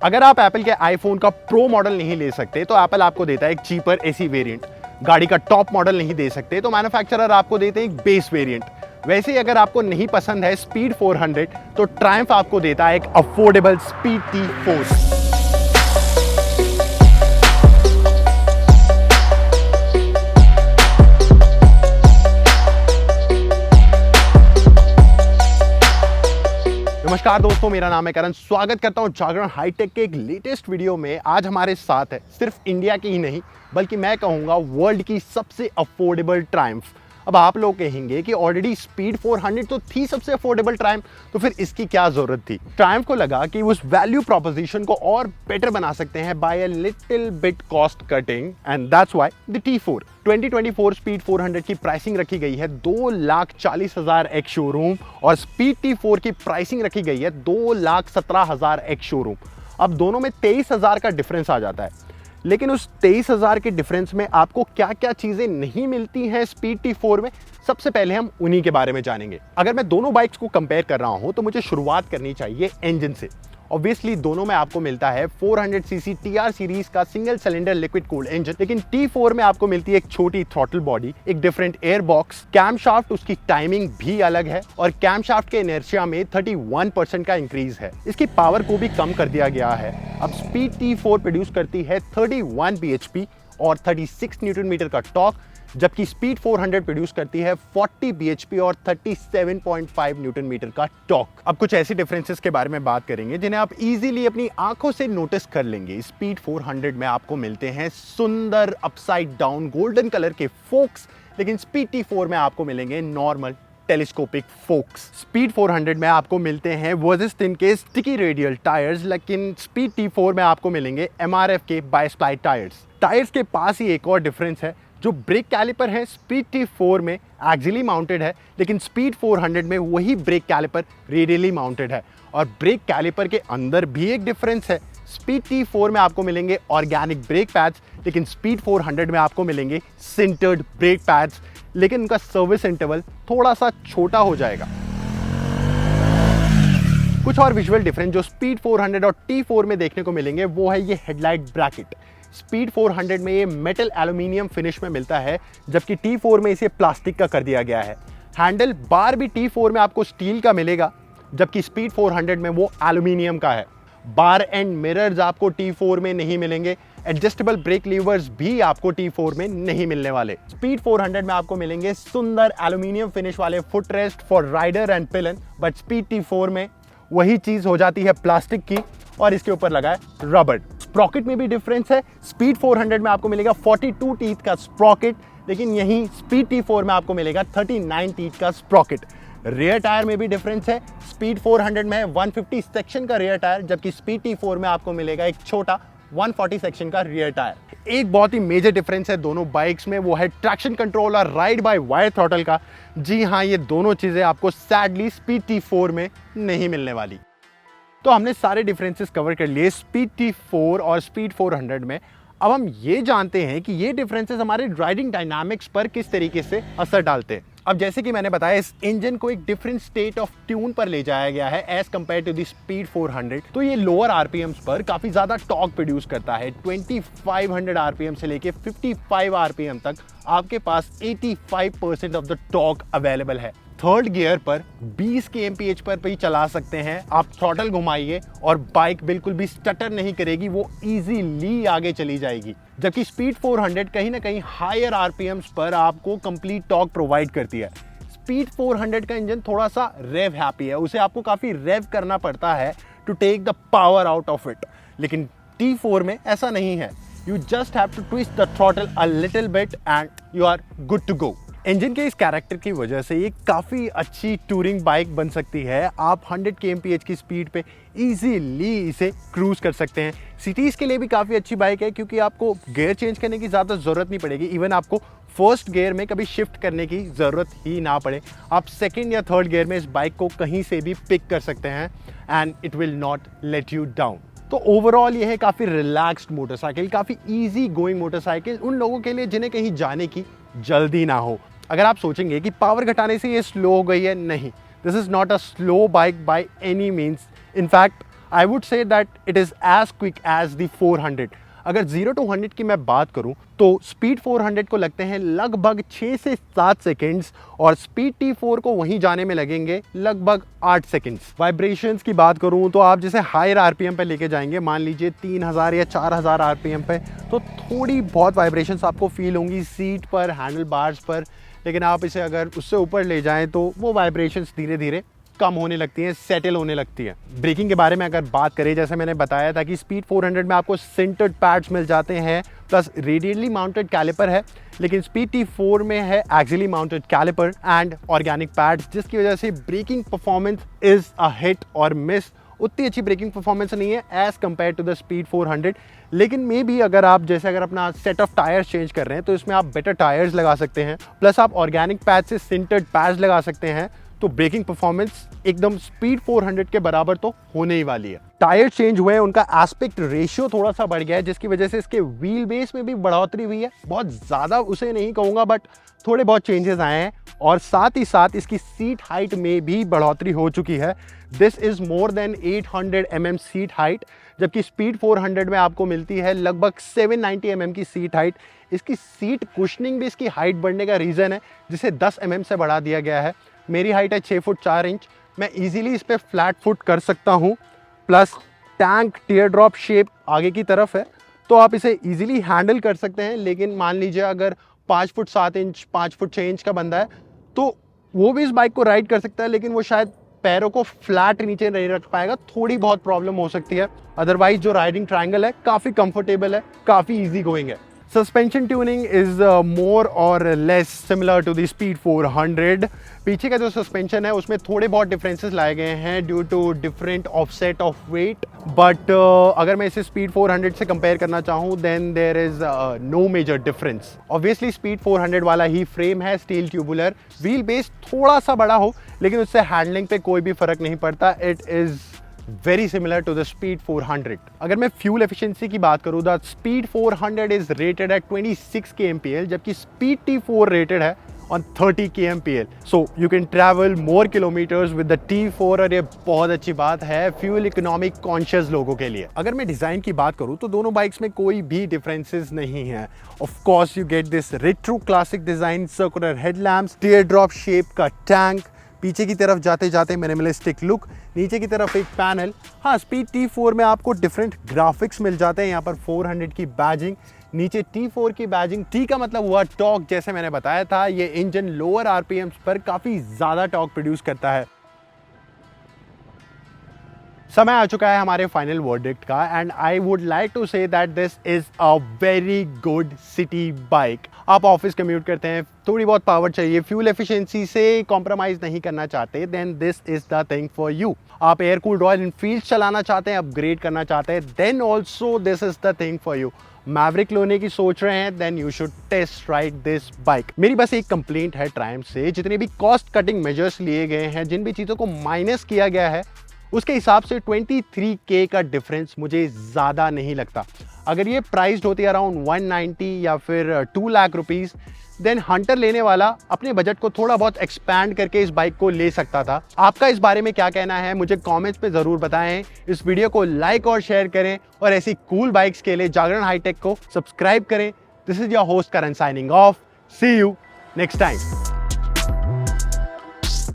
अगर आप एप्पल के आईफोन का प्रो मॉडल नहीं ले सकते तो एप्पल आपको देता है एक चीपर एसी वेरिएंट। गाड़ी का टॉप मॉडल नहीं दे सकते तो मैन्युफैक्चरर आपको देते हैं एक बेस वेरिएंट। वैसे ही अगर आपको नहीं पसंद है स्पीड 400 तो ट्रायम्फ आपको देता है एक अफोर्डेबल स्पीड T4। नमस्कार दोस्तों, मेरा नाम है करण। स्वागत करता हूं जागरण हाईटेक के एक लेटेस्ट वीडियो में। आज हमारे साथ है सिर्फ इंडिया की ही नहीं बल्कि मैं कहूंगा वर्ल्ड की सबसे अफोर्डेबल ट्रायम्फ। अब आप लोग कहेंगे कि ऑलरेडी स्पीड 400 तो थी सबसे अफोर्डेबल ट्रायम्फ, तो फिर इसकी क्या जरूरत थी। ट्रायम्फ को लगा कि उस वैल्यू प्रोपोजिशन को और बेटर बना सकते हैं by a little bit cost cutting, and that's why the T4। 2024 speed 400 की प्राइसिंग रखी गई है 2,40,000 एक्स शोरूम और स्पीड T4 की प्राइसिंग रखी गई है 2,17,000 एक्स शोरूम। अब दोनों में 23,000 का डिफरेंस आ जाता है, लेकिन उस 23,000 के डिफरेंस में आपको क्या क्या चीजें नहीं मिलती हैं स्पीड T4 में, सबसे पहले हम उन्हीं के बारे में जानेंगे। अगर मैं दोनों बाइक्स को कंपेयर कर रहा हूं तो मुझे शुरुआत करनी चाहिए इंजन से। ऑब्वियसली दोनों में आपको मिलता है 400 सीसी TR सीरीज का single cylinder liquid cooled engine, लेकिन T4 में आपको मिलती है एक छोटी थ्रॉटल बॉडी, एक different air box, cam shaft उसकी टाइमिंग भी अलग है और कैम शाफ्ट के इनर्शिया में 31% का इंक्रीज है। इसकी पावर को भी कम कर दिया गया है। अब स्पीड T4 प्रोड्यूस करती है 31 bhp और 36 न्यूटन मीटर का टॉर्क, जबकि स्पीड 400 प्रोड्यूस करती है 40 bhp और 37.5 न्यूटन मीटर का टॉर्क। अब कुछ ऐसी डिफरेंसेस के बारे में बात करेंगे जिन्हें आप इजीली अपनी आंखों से नोटिस कर लेंगे। स्पीड 400 में आपको मिलते हैं सुंदर अपसाइड डाउन गोल्डन कलर के फोक्स, लेकिन स्पीड T4 में आपको मिलेंगे नॉर्मल टेलीस्कोपिक फोक्स। स्पीड 400 में आपको मिलते हैं वर्जेस्टिन के स्टिकी रेडियल टायर्स, लेकिन स्पीड T4 में आपको मिलेंगे MRF के बायस्प्लाई टायर्स। टायर्स के पास ही एक और डिफरेंस है, जो ब्रेक कैलिपर है स्पीड T4 में एक्सियली माउंटेड है, लेकिन स्पीड 400 में वही ब्रेक कैलिपर रेडियली माउंटेड है। और ब्रेक कैलिपर के अंदर भी एक डिफरेंस है। स्पीड T4 में आपको मिलेंगे ऑर्गेनिक ब्रेक पैड्स, लेकिन स्पीड 400 में आपको मिलेंगे सिंटर्ड ब्रेक पैड्स, लेकिन उनका सर्विस इंटरवल थोड़ा सा छोटा हो जाएगा। कुछ और विजुअल डिफरेंस जो स्पीड 400 और T4 में देखने को मिलेंगे वो है ये हेडलाइट ब्रैकेट। स्पीड 400 में ये मेटल एल्यूमिनियम फिनिश में मिलता है, जबकि T4 में इसे प्लास्टिक का कर दिया गया है। हैंडल बार भी T4 में आपको स्टील का मिलेगा, जबकि स्पीड 400 में वो एल्यूमिनियम का है। बार एंड मिरर्स आपको T4 में नहीं मिलेंगे। एडजस्टेबल ब्रेक लीवर्स भी आपको T4 में नहीं मिलने वाले। स्पीड 400 में आपको मिलेंगे सुंदर एल्यूमिनियम फिनिश वाले foot rest for rider and pillion, but speed T4 में वही चीज हो जाती है प्लास्टिक की और इसके ऊपर लगा है रबर। स्प्रॉकेट में भी डिफरेंस है। स्पीड 400 में आपको मिलेगा 42 टीथ का स्प्रॉकेट, लेकिन यहीं स्पीड T4 में आपको मिलेगा 39 टीथ का स्प्रॉकेट। रियर टायर में भी डिफरेंस है। स्पीड 400 में 150 सेक्शन का रियर टायर, जबकि स्पीड T4 में आपको मिलेगा एक छोटा 140 सेक्शन का रियर टायर। एक बहुत ही मेजर डिफरेंस है दोनों बाइक्स में, वो है ट्रैक्शन कंट्रोल और राइड बाय वायर थ्रॉटल का। जी हाँ, ये दोनों चीजें आपको सैडली स्पीड T4 में नहीं मिलने वाली। तो हमने सारे डिफरेंसेस कवर कर लिए स्पीड T4 और स्पीड 400 में। अब हम ये जानते हैं कि ये डिफरेंसेस हमारे राइडिंग डायनामिक्स पर किस तरीके से असर डालते हैं। अब जैसे कि मैंने बताया, इस इंजन को एक डिफरेंट स्टेट ऑफ ट्यून पर ले जाया गया है as compared to the speed 400। तो ये लोअर आरपीएम्स पर काफी ज्यादा टॉर्क प्रोड्यूस करता है। 2500 आरपीएम से लेके 55 आरपीएम तक आपके पास 85% ऑफ द टॉर्क अवेलेबल है। थर्ड गियर पर 20 kmph पर भी चला सकते हैं। आप थ्रॉटल घुमाइए और बाइक बिल्कुल भी स्टटर नहीं करेगी, वो इजीली आगे चली जाएगी। जबकि स्पीड 400 कहीं ना कहीं हायर आरपीएम्स पर आपको कंप्लीट टॉर्क प्रोवाइड करती है। स्पीड 400 का इंजन थोड़ा सा रेव हैप्पी है, उसे आपको काफी रेव करना पड़ता है to take the power out of it, लेकिन T4 में ऐसा नहीं है। You just have to twist the throttle a little bit and you are good to go. Engine के इस कैरेक्टर की वजह से ये काफ़ी अच्छी टूरिंग बाइक बन सकती है। आप 100 kmph की स्पीड पे इजीली इसे क्रूज कर सकते हैं। सिटीज़ के लिए भी काफ़ी अच्छी बाइक है, क्योंकि आपको गियर चेंज करने की ज़्यादा ज़रूरत नहीं पड़ेगी। इवन आपको फर्स्ट गियर में कभी शिफ्ट करने की ज़रूरत ही ना पड़े। आप सेकेंड या थर्ड गियर में इस बाइक को कहीं से भी पिक कर सकते हैं and it will not let you down. तो ओवरऑल ये है काफ़ी रिलैक्स्ड मोटरसाइकिल, काफ़ी ईजी गोइंग मोटरसाइकिल उन लोगों के लिए जिन्हें कहीं जाने की जल्दी ना हो। अगर आप सोचेंगे कि पावर घटाने से ये स्लो हो गई है, नहीं, this is not a slow bike by any means. In fact I would say that it is as quick as the 400। अगर 0 to 100 की मैं बात करूं तो स्पीड 400 को लगते हैं लगभग 6 से 7 सेकेंड्स और स्पीड T4 को वहीं जाने में लगेंगे लगभग 8 सेकेंड्स। वाइब्रेशंस की बात करूं तो आप जैसे हायर आरपीएम पे लेके जाएंगे, मान लीजिए 3000 या 4000 आरपीएम पे, तो थोड़ी बहुत वाइब्रेशंस आपको फील होंगी सीट पर, हैंडल बार्स पर। लेकिन आप इसे अगर उससे ऊपर ले जाएं तो वो वाइब्रेशंस धीरे धीरे कम होने लगती है, सेटल होने लगती है। ब्रेकिंग के बारे में अगर बात करें, जैसे मैंने बताया था कि स्पीड 400 में आपको सिंटर्ड पैड्स मिल जाते हैं प्लस रेडियली माउंटेड कैलिपर है, लेकिन स्पीड T4 में है axially mounted caliper and organic pads, जिसकी वजह से braking performance is a hit और मिस। उतनी अच्छी ब्रेकिंग परफॉर्मेंस नहीं है as compared to the speed 400, लेकिन मे बी अगर आप जैसे अगर अपना सेट ऑफ टायर्स चेंज कर रहे हैं तो इसमें आप बेटर टायर्स लगा सकते हैं, प्लस आप ऑर्गेनिक पैड से सिंटर्ड पैड्स लगा सकते हैं, तो ब्रेकिंग परफॉर्मेंस एकदम स्पीड 400 के बराबर तो होने ही वाली है। टायर चेंज हुए हैं, उनका एस्पेक्ट रेशियो थोड़ा सा बढ़ गया है, जिसकी वजह से इसके व्हील बेस में भी बढ़ोतरी हुई है। बहुत ज़्यादा उसे नहीं कहूँगा, बट थोड़े बहुत चेंजेस आए हैं और साथ ही साथ इसकी सीट हाइट में भी बढ़ोतरी हो चुकी है। This is more than 800 mm seat height, जबकि स्पीड 400 में आपको मिलती है लगभग 790 mm की सीट हाइट। इसकी सीट कुशनिंग भी इसकी हाइट बढ़ने का रीज़न है, जिसे 10 mm से बढ़ा दिया गया है। मेरी हाइट है 6 फुट 4 इंच, मैं इजीली इस पर फ्लैट फुट कर सकता हूँ। Plus tank tier drop shape आगे की तरफ है, तो आप इसे इजीली हैंडल कर सकते हैं। लेकिन मान लीजिए अगर 5 फुट 7 इंच 5 फुट 6 इंच का बंदा है तो वो भी इस बाइक को राइड कर सकता है, लेकिन वो शायद पैरों को फ्लैट नीचे नहीं रख पाएगा, थोड़ी बहुत प्रॉब्लम हो सकती है। अदरवाइज जो राइडिंग ट्रायंगल है काफ़ी कंफर्टेबल है, काफ़ी ईजी गोइंग है। सस्पेंशन ट्यूनिंग इज मोर और less similar to the speed 400। पीछे का जो सस्पेंशन है उसमें थोड़े बहुत डिफरेंसेस लाए गए हैं due to different offset of weight, but अगर मैं इसे स्पीड 400 से कंपेयर करना चाहूँ then there is no major difference. Obviously speed 400 वाला ही फ्रेम है, स्टील ट्यूबुलर, व्हील बेस थोड़ा सा बड़ा हो लेकिन उससे हैंडलिंग पे कोई भी फर्क नहीं पड़ता। It is very similar to the speed 400। अगर मैं फ्यूल एफिशिएंसी की बात करूँ, the speed 400 is rated eight 26 kmpl, जबकि स्पीड T4 रेटेड है on 30 kmpl। So you can travel more kilometers with the T4 और ये बहुत अच्छी बात है फ्यूल इकोनॉमिक कॉन्शियस लोगों के लिए। अगर मैं डिज़ाइन की बात करूँ तो दोनों बाइक्स में कोई भी डिफरेंसेस नहीं है। Of course you get this retro classic design, circular headlamps, tier drop shape का टैंक, पीछे की तरफ जाते जाते मिनिमलिस्टिक लुक, नीचे की तरफ एक पैनल। हाँ, स्पीड T4 में आपको डिफरेंट ग्राफिक्स मिल जाते हैं। यहाँ पर 400 की बैजिंग, नीचे T4 की बैजिंग। T का मतलब हुआ टॉर्क, जैसे मैंने बताया था ये इंजन लोअर आरपीएम्स पर काफ़ी ज़्यादा टॉर्क प्रोड्यूस करता है। समय आ चुका है हमारे फाइनल वर्डिक्ट का, and I would like to say that this is a very good city bike. आप ऑफिस कम्यूट करते हैं, थोड़ी बहुत पावर चाहिए, फ्यूल एफिशिएंसी से कॉम्प्रोमाइज़ नहीं करना चाहते, then this is the thing for you. आप एयर कूल्ड रॉयल एनफील्ड चलाना चाहते हैं, अपग्रेड करना चाहते हैं, then also this is the thing for you. Maverick लेने की सोच रहे हैं, then you should test ride this bike. मेरी बस एक कंप्लेंट है ट्रायम्फ से, जितने भी कॉस्ट कटिंग मेजर्स लिए गए हैं, जिन भी चीज़ों को माइनस किया गया है, उसके हिसाब से 23K का डिफरेंस मुझे ज़्यादा नहीं लगता। अगर ये प्राइस्ड होती है अराउंड 190 या फिर 2 लाख रुपीज़, देन हंटर लेने वाला अपने बजट को थोड़ा बहुत एक्सपैंड करके इस बाइक को ले सकता था। आपका इस बारे में क्या कहना है मुझे कमेंट्स पे ज़रूर बताएं। इस वीडियो को लाइक और शेयर करें और ऐसी कूल बाइक्स के लिए जागरण हाईटेक को सब्सक्राइब करें। This is your host Karan signing off. See you next time.